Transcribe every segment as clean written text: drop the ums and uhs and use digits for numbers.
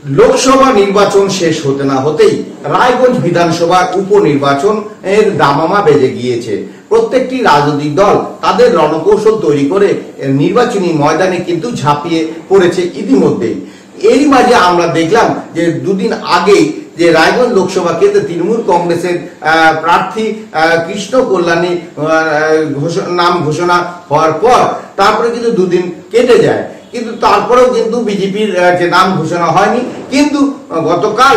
লোকসভা নির্বাচন শেষ হতে না হতেই রায়গঞ্জ বিধানসভার উপনির্বাচন এর দামামা বেজে গিয়েছে। প্রত্যেকটি রাজনৈতিক দল তাদের রণকৌশল তৈরি করে নির্বাচনী ময়দানে কিন্তু ঝাঁপিয়ে পড়েছে ইতিমধ্যেই। এরই মাঝে আমরা দেখলাম যে দুদিন আগেই যে রায়গঞ্জ লোকসভা কেন্দ্রে তৃণমূল কংগ্রেসের প্রার্থী কৃষ্ণ কল্যাণী নাম ঘোষণা হওয়ার পর তারপরে কিন্তু দুদিন কেটে যায়, কিন্তু তারপরেও কিন্তু বিজেপির যে নাম ঘোষণা হয়নি। কিন্তু গতকাল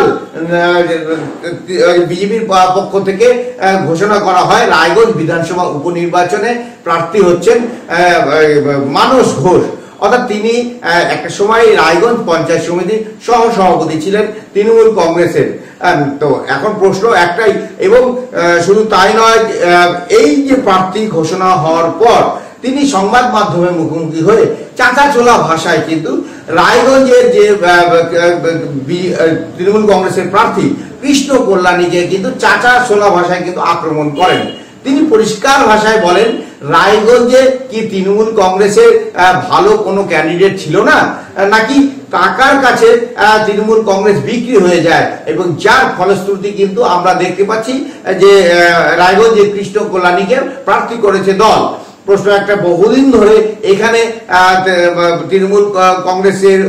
বিজেপির পক্ষ থেকে ঘোষণা করা হয় রায়গঞ্জ বিধানসভা উপনির্বাচনে প্রার্থী হচ্ছেন মানস ঘোষ। অর্থাৎ তিনি একটা সময় রায়গঞ্জ পঞ্চায়েত সমিতির সহ সভাপতি ছিলেন তৃণমূল কংগ্রেসের। তো এখন প্রশ্ন একটাই, এবং শুধু তাই নয়, এই যে প্রার্থী ঘোষণা হওয়ার পর তিনি সংবাদ মাধ্যমের মুখোমুখি হয়ে চাঁচাছোলা ভাষায় কিন্তু রায়গঞ্জের যে তৃণমূল কংগ্রেসের প্রার্থী কৃষ্ণ কল্যাণীকে কিন্তু চাঁচাছোলা ভাষায় কিন্তু আক্রমণ করেন। তিনি পরিষ্কার ভাষায় বলেন, রায়গঞ্জে কি তৃণমূল কংগ্রেসের ভালো কোনো ক্যান্ডিডেট ছিল না, নাকি টাকার কাছে তৃণমূল কংগ্রেস বিক্রি হয়ে যায়, এবং যার ফলশ্রুতি কিন্তু আমরা দেখতে পাচ্ছি যে রায়গঞ্জে কৃষ্ণ কল্যাণীকে প্রার্থী করেছে দল। প্রশ্ন একটা, বহুদিন ধরে এখানে তৃণমূল কংগ্রেসের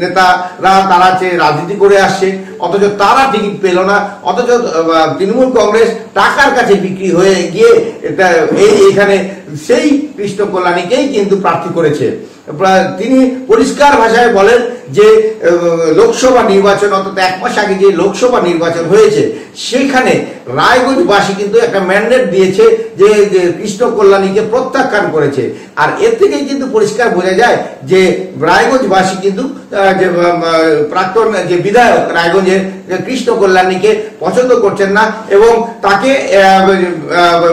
নেতারা তারা রাজনীতি করে আসছে, অথচ তারা টিকিট পেল না, অথচ তৃণমূল কংগ্রেস টাকার কাছে বিক্রি হয়ে গিয়ে এখানে সেই কৃষ্ণ কল্যাণীকেই কিন্তু প্রার্থী করেছে। তিনি পরিষ্কার ভাষায় বলেন যে লোকসভা নির্বাচন, অর্থাৎ 1 মাস আগে যে লোকসভা নির্বাচন হয়েছে সেখানে রায়গঞ্জবাসী কিন্তু একটা ম্যান্ডেট দিয়েছে যে কৃষ্ণ কল্যাণীকে প্রত্যাখ্যান করেছে। আর এর থেকেই কিন্তু পরিষ্কার বোঝা যায় যে রায়গঞ্জবাসী কিন্তু যে প্রাক্তন যে বিধায়ক রায়গঞ্জের কৃষ্ণ কল্যাণীকে পছন্দ করছেন না এবং তাকে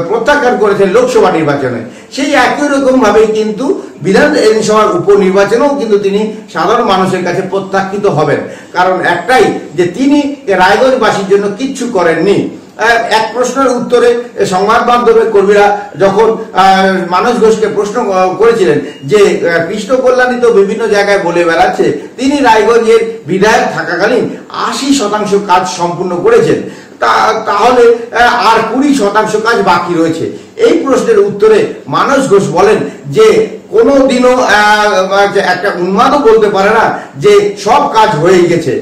প্রত্যাখ্যান করেছেন লোকসভা নির্বাচনে। সেই একই রকম ভাবেই কিন্তু বিধানসভার উপনির্বাচনেও কিন্তু তিনি সাধারণ মানুষের কাছে প্রত্যাখ্যিত হবেন। কারণ একটাই, যে তিনি রায়গঞ্জবাসীর জন্য কিচ্ছু করেননি। এক প্রশ্নের উত্তরে সংবাদ মাধ্যমের কর্মীরা যখন মানস ঘোষকে প্রশ্ন করেছিলেন যে কৃষ্ণ কল্যাণী তো বিভিন্ন জায়গায় বলে বেড়াচ্ছে তিনি রায়গঞ্জের বিধায়ক থাকাকালীন 80% কাজ সম্পূর্ণ করেছেন, তাহলে আর 20% কাজ বাকি রয়েছে। এই প্রশ্নের উত্তরে মানস ঘোষ বলেন যে কোনোদিনও একটা উন্মাদও বলতে পারে না যে সব কাজ হয়ে গেছে।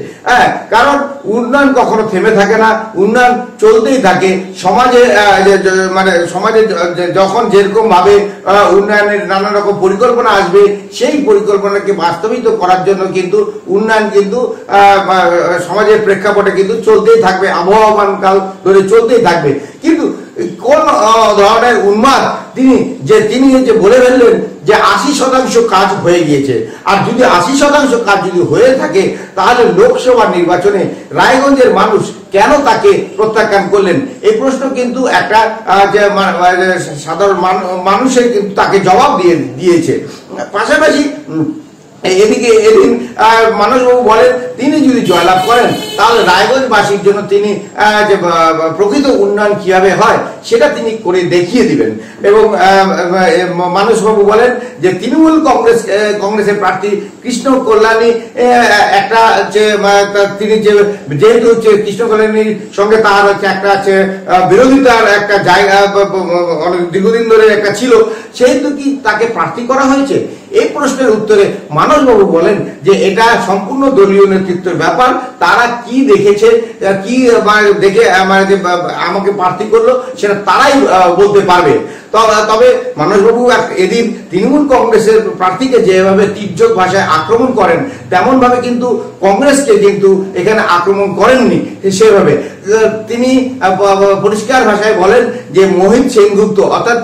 কারণ উন্নয়ন কখনো থেমে থাকে না, উন্নয়ন চলতেই থাকে। সমাজে সমাজে যখন যেরকম ভাবে উন্নয়নের নানা রকম পরিকল্পনা আসবে, সেই পরিকল্পনাকে বাস্তবিত করার জন্য কিন্তু উন্নয়ন কিন্তু সমাজের প্রেক্ষাপটে কিন্তু চলতেই থাকবে, আবহমান কাল ধরে চলতেই থাকবে। কিন্তু কোন ধরনের উন্মাদ তিনি যে বলে ফেললেন যে 80% কাজ হয়ে গিয়েছে। আর যদি 80% কাজ যদি হয়ে থাকে, তাহলে লোকসভা নির্বাচনে রায়গঞ্জের মানুষ কেন তাকে প্রত্যাখ্যান করলেন? এই প্রশ্ন কিন্তু একটা সাধারণ মানুষের কিন্তু তাকে জবাব দিয়েছে। পাশাপাশি এদিকে এদিন মানসবাবু বলেন তিনি যদি জয়লাভ করেন তাহলে রায়গঞ্জবাসীর জন্য তিনি যে প্রকৃত উন্নয়ন কিভাবে হয় সেটা তিনি করে দেখিয়ে দিবেন। এবং মানসবাবু বলেন যে তৃণমূল কংগ্রেসের প্রার্থী কৃষ্ণ কল্যাণী একটা তিনি যেহেতু কৃষ্ণ কল্যাণীর সঙ্গে তার একটা বিরোধিতার একটা জায়গা অনেক দীর্ঘদিন ধরে একটা ছিল, সেহেতু কি তাকে প্রার্থী করা হয়েছে? এই প্রশ্নের উত্তরে মানসবাবু বলেন যে এটা সম্পূর্ণ দলীয় নেতৃত্বের ব্যাপার, তারা কি দেখেছে, কি দেখে আমাকে প্রার্থী করলো সেটা তারাই বলতে পারবে। তবে মানসবাবু এদিন তৃণমূল কংগ্রেসের প্রার্থীকে যেভাবে তীর্যক ভাষায় আক্রমণ করেন, তেমন ভাবে কিন্তু কংগ্রেসকে কিন্তু এখানে আক্রমণ করেননি। সেভাবে তিনি পরিষ্কার ভাষায় বলেন যে মোহিত সেনগুপ্ত, অর্থাৎ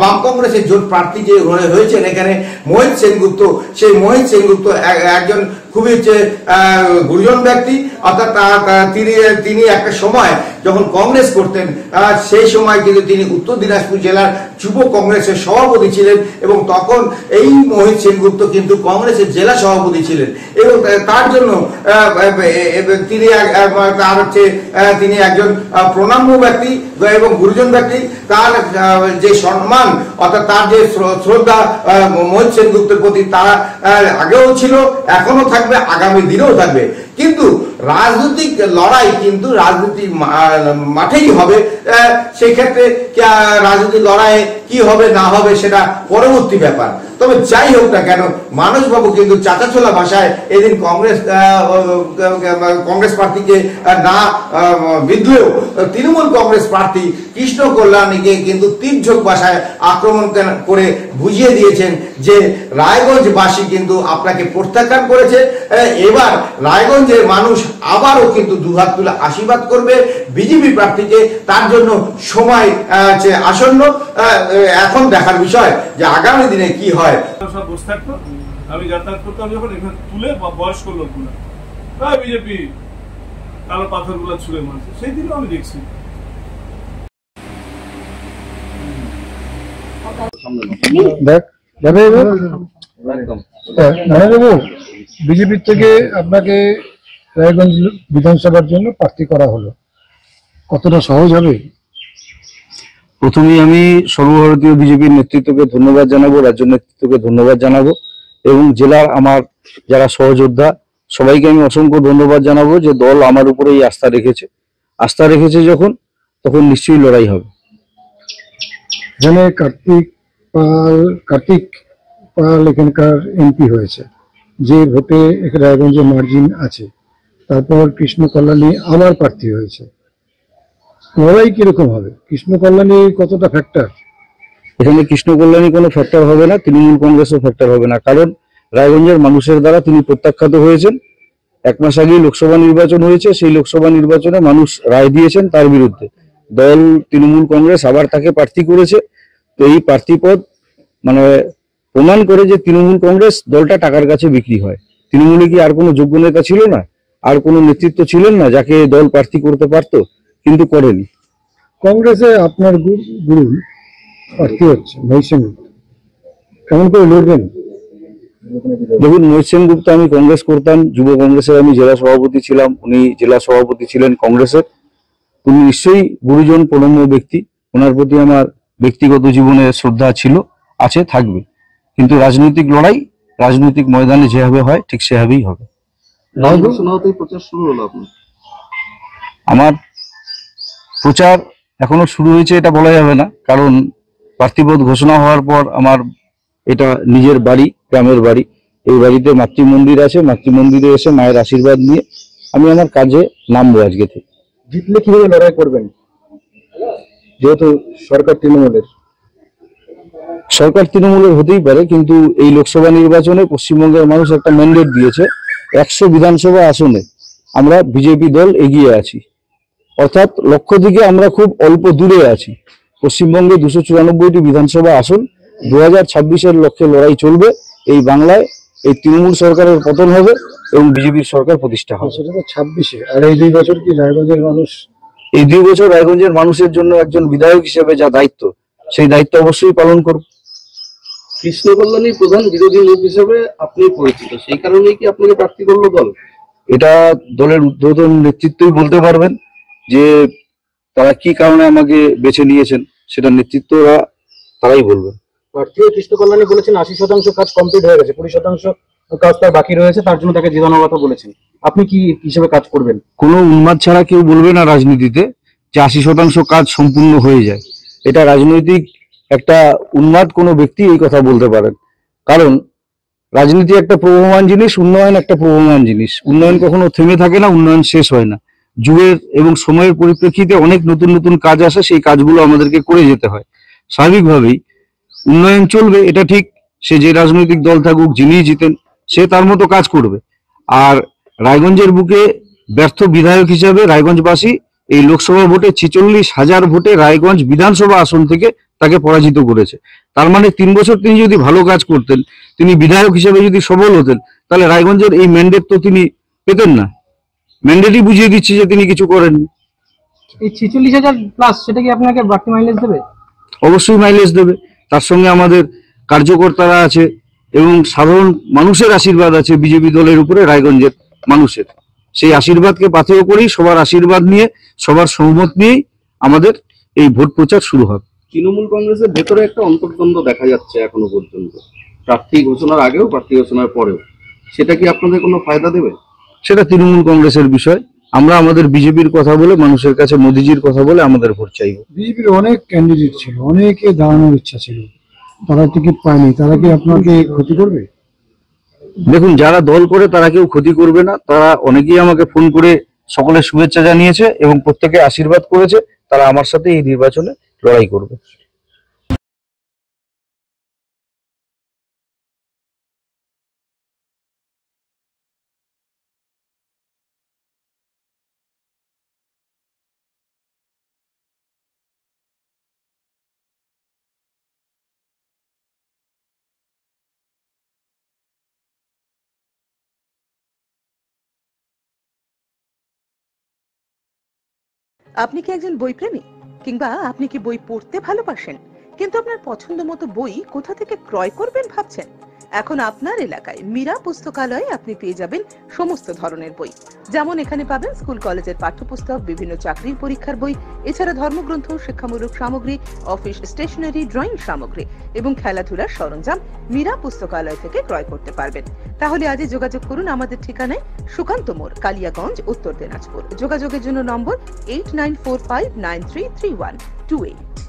বাম কংগ্রেসের জোট প্রার্থী যে হয়েছেন এখানে মোহিত সেনগুপ্ত, সেই মোহিত সেনগুপ্ত একজন খুবই গুরুজন ব্যক্তি। অর্থাৎ তিনি একটা সময় যখন কংগ্রেস করতেন সেই সময় কিন্তু তিনি উত্তর দিনাজপুর জেলার যুব কংগ্রেসের সভাপতি ছিলেন, এবং তখন এই মোহিত সেনগুপ্ত কিন্তু কংগ্রেসের জেলা সভাপতি ছিলেন। এবং তার জন্য তিনি একজন প্রণাম্য ব্যক্তি এবং গুরুজন ব্যক্তি। তার যে সম্মান, অর্থাৎ তার যে শ্রদ্ধা মোহিত সেনগুপ্তের প্রতি, তার আগেও ছিল, এখনো থাকবে, আগামী দিনেও থাকবে। কিন্তু রাজনৈতিক লড়াই কিন্তু রাজনীতির মাঠেই হবে। সেক্ষেত্রে রাজনৈতিক লড়াইয়ে কি হবে না হবে সেটা পরবর্তী ব্যাপার। তবে যাই হোক না কেন, মানসবাবু কিন্তু চাঁচাছোলা ভাষায় এদিন কংগ্রেস প্রার্থীকে না বিধলেও তৃণমূল কংগ্রেস প্রার্থী কৃষ্ণ কল্যাণীকে কিন্তু তীর্যক ভাষায় আক্রমণ করে বুঝিয়ে দিয়েছেন যে রায়গঞ্জবাসী কিন্তু আপনাকে প্রত্যাখ্যান করেছে। এবার রায়গঞ্জের মানুষ আবারও কিন্তু দুহাত তুলে আশীর্বাদ করবে বিজেপি প্রার্থীকে। তার জন্য সময় আসন্ন। এখন দেখার বিষয় যে আগামী দিনে কি হয়। সব বসে থাকতো, আমি যাতায়াত করতাম যখন, এখানে তুলে বয়স্ক লোকগুলো বিজেপি কালো পাথরগুলো ছুঁড়ে মারছে, সেই দিনও আমি দেখছি। বিজেপির থেকে আপনাকে রায়গঞ্জ বিধানসভার জন্য প্রার্থী করা হলো, কতটা সহজ হবে? প্রথমেই আমি সর্বভারতীয় বিজেপির নেতৃত্বকে ধন্যবাদ জানাবো, রাজ্য নেতৃত্বকে ধন্যবাদ জানাবো এবং জেলার আমার যারা সহযোদ্ধা সবাইকে আমি অসংখ্য ধন্যবাদ জানাবো যে দল আমার উপরে এই আস্থা রেখেছে যখন, তখন নিশ্চয়ই লড়াই হবে। এখানে কার্তিক পাল এখানকার এমপি হয়েছে, যে ভোটে রায়গঞ্জে মার্জিন আছে। তারপর কৃষ্ণ কল্যাণী আবার প্রার্থী হয়েছে, লড়াই কিরকম হবে? কৃষ্ণ কল্যাণী কতটা ফ্যাক্টর? এখানে কৃষ্ণ কল্যাণী কোনো ফ্যাক্টর হবে না, তৃণমূল কংগ্রেসও ফ্যাক্টর হবে না, কারণ রায়গঞ্জের মানুষের দ্বারা তিনি প্রত্যাখ্যাত হয়েছেন। 1 মাস আগেই লোকসভা নির্বাচন হয়েছে, সেই লোকসভা নির্বাচনে মানুষ রায় দিয়েছেন তার বিরুদ্ধে। দল তৃণমূল কংগ্রেস আবার তাকে প্রার্থী করেছে। তো এই প্রার্থী পদ মানে প্রমাণ করে যে তৃণমূল কংগ্রেস দলটা টাকার কাছে বিক্রি হয়। তৃণমূলে কি আর কোনো যোগ্য নেতা ছিল না, আর কোনো নেতৃত্ব ছিলেন না যাকে দল প্রার্থী করতে পারতো? কিন্তু করেনি। কংগ্রেসে আপনার গুরু প্রার্থী হচ্ছে মহিষ সেনগুপ্ত, কেমন করে লড়বেন? দেখুন, মহিষ সেনগুপ্ত, আমি কংগ্রেস করতাম, যুব কংগ্রেসের আমি জেলা সভাপতি ছিলাম, উনি জেলা সভাপতি ছিলেন কংগ্রেসের। উনি নিশ্চয়ই গুরুজন প্রণম্য ব্যক্তি, ওনার প্রতি আমার ব্যক্তিগত জীবনে শ্রদ্ধা ছিল, আছে, থাকবে। কিন্তু রাজনৈতিক লড়াই রাজনৈতিক ময়দানে যেভাবে হয় ঠিক সেভাবেই হবে। আমার প্রচার এখনো শুরু হয়েছে এটা বলা যাবে না, কারণ প্রার্থীপদ ঘোষণা হওয়ার পর আমার এটা নিজের বাড়ি, গ্রামের বাড়ি। এই বাড়িতে মাতৃমন্দির আছে, মাতৃমন্দিরে এসে মায়ের আশীর্বাদ নিয়ে আমি আমার কাজে নামবো আজকে থেকে। জিতলে কিভাবে লড়াই করবেন, যেহেতু সরকার তৃণমূলের হতেই পারে, কিন্তু এই লোকসভা নির্বাচনে পশ্চিমবঙ্গের মানুষ একটা ম্যান্ডেট দিয়েছে। 100 বিধানসভা আসনে আমরা বিজেপি দল এগিয়ে আছি, অর্থাৎ লক্ষ্য থেকে আমরা খুব অল্প দূরে আছি। পশ্চিমবঙ্গে 294টি বিধানসভা আসন, 2026-এর লক্ষ্যে লড়াই চলবে। এই বাংলায় এই তৃণমূল সরকারের পতন হবে এবং বিজেপির সরকার প্রতিষ্ঠা হবে। সেটা তো 26-এ। আর এই 2 বছর কি রায়গঞ্জের মানুষ, এই 2 বছর রায়গঞ্জের মানুষের জন্য একজন বিধায়ক হিসেবে যা দায়িত্ব, সেই দায়িত্ব অবশ্যই পালন করব। কৃষ্ণ কল্যাণী প্রধান বিরোধী লোক হিসেবে আপনি পরিচিত, সেই কারণেই কি আপনাকে প্রার্থী করলো দল? এটা দলের ঊর্ধ্বতন নেতৃত্বই বলতে পারবেন যে তারা কি কারণে আমাকে বেছে নিয়েছেন, সেটা নেতৃত্বরা তারাই বলবেন। প্রার্থী কৃষ্ণ কল্যাণী বলেছেন 80% কাজ কমপ্লিট হয়ে গেছে, 20% কাজ তার বাকি রয়েছে, তার জন্য তাকে জেতানোর কথা বলেছেন। আপনি কি হিসেবে কাজ করবেন? কোনো উন্মাদ ছাড়া কেউ বলবে না রাজনীতিতে যে 80% কাজ সম্পূর্ণ হয়ে যায়। এটা রাজনৈতিক একটা উন্মাদ কোনো ব্যক্তি এই কথা বলতে পারেন, কারণ রাজনীতি একটা প্রবহমান জিনিস, উন্নয়ন একটা প্রবহমান জিনিস। উন্নয়ন কখনো থেমে থাকে না, উন্নয়ন শেষ হয় না। যুগের এবং সময়ের পরিপ্রেক্ষিতে অনেক নতুন নতুন কাজ আসে, সেই কাজগুলো আমাদেরকে করে যেতে হয়। স্বাভাবিকভাবেই উন্নয়ন চলবে, এটা ঠিক। সে যে রাজনৈতিক দল থাকুক, যিনি জিতেন, সে তার মতো কাজ করবে। আর রায়গঞ্জের বুকে ব্যর্থ বিধায়ক হিসাবে রায়গঞ্জবাসী এই লোকসভা ভোটে 46,000 ভোটে রায়গঞ্জ বিধানসভা আসন থেকে তাকে পরাজিত করেছে। তার মানে 3 বছর তিনি যদি ভালো কাজ করতেন, তিনি বিধায়ক হিসেবে যদি সফল হতেন, তাহলে রায়গঞ্জের এই ম্যান্ডেট তো তিনি পেতেন না। ম্যান্ডেটই বুঝিয়ে দিচ্ছে যে তিনি কিছু করেননি। এই 46,000 প্লাস, সেটা কি আপনাকে বাড়তি মাইলেজ দেবে? অবশ্যই মাইলেজ দেবে। তার সঙ্গে আমাদের কার্যকর্তারা আছে এবং সাধারণ মানুষের আশীর্বাদ আছে বিজেপি দলের উপরে, রায়গঞ্জের মানুষের। সেই আশীর্বাদকে পাথেয় করেই, সবার আশীর্বাদ নিয়ে, সবার সহমত নিয়েই আমাদের এই ভোট প্রচার শুরু হবে। তৃণমূল কংগ্রেসের ভেতরে একটা অন্তর্দ্বন্দ্ব দেখা যাচ্ছে এখনো পর্যন্ত, প্রার্থী ঘোষণার আগেও প্রার্থী ঘোষণার পরেও। সেটা কি আপনাদের কোনো ফায়দা দেবে? সেটা তৃণমূল কংগ্রেসের বিষয়। আমরা আমাদের বিজেপির কথা বলে, মানুষের কাছে মোদিজির কথা বলে আমাদের ভোট চাইব। বিজেপির অনেক ক্যান্ডিডেট ছিল, অনেকে দাঁড়ানোর ইচ্ছা ছিল, তারা টিকিট পায়নি, তারা কি আপনাকে ক্ষতি করবে? দেখুন, যারা দল করে তারা কেউ ক্ষতি করবে না। তারা অনেকেই আমাকে ফোন করে সকলের শুভেচ্ছা জানিয়েছে এবং প্রত্যেকে আশীর্বাদ করেছে। তারা আমার সাথে এই নির্বাচনে লড়াই করবে। আপনি কি একজন বই প্রেমী, কিংবা আপনি কি বই পড়তে ভালোবাসেন কিন্তু আপনার পছন্দ মতো বই কোথা থেকে ক্রয় করবেন ভাবছেন? এখন আপনার এলাকায় মীরা পুস্তকালয়ে আপনি পেয়ে যাবেন সমস্ত ধরনের বই। যেমন এখানে পাবেন স্কুল কলেজের পাঠ্যপুস্তক, বিভিন্ন চাকরির পরীক্ষার বই, এছাড়া ধর্মগ্রন্থ, শিক্ষামূলক সামগ্রী, অফিস স্টেশনারি, ড্রয়িং সামগ্রী এবং খেলাধুলার সরঞ্জাম মীরা পুস্তকালয় থেকে ক্রয় করতে পারবেন। তাহলে আজই যোগাযোগ করুন আমাদের ঠিকানায়, সুকান্ত মোড়, কালিয়াগঞ্জ, উত্তর দিনাজপুর। যোগাযোগের জন্য নম্বর 8945933128।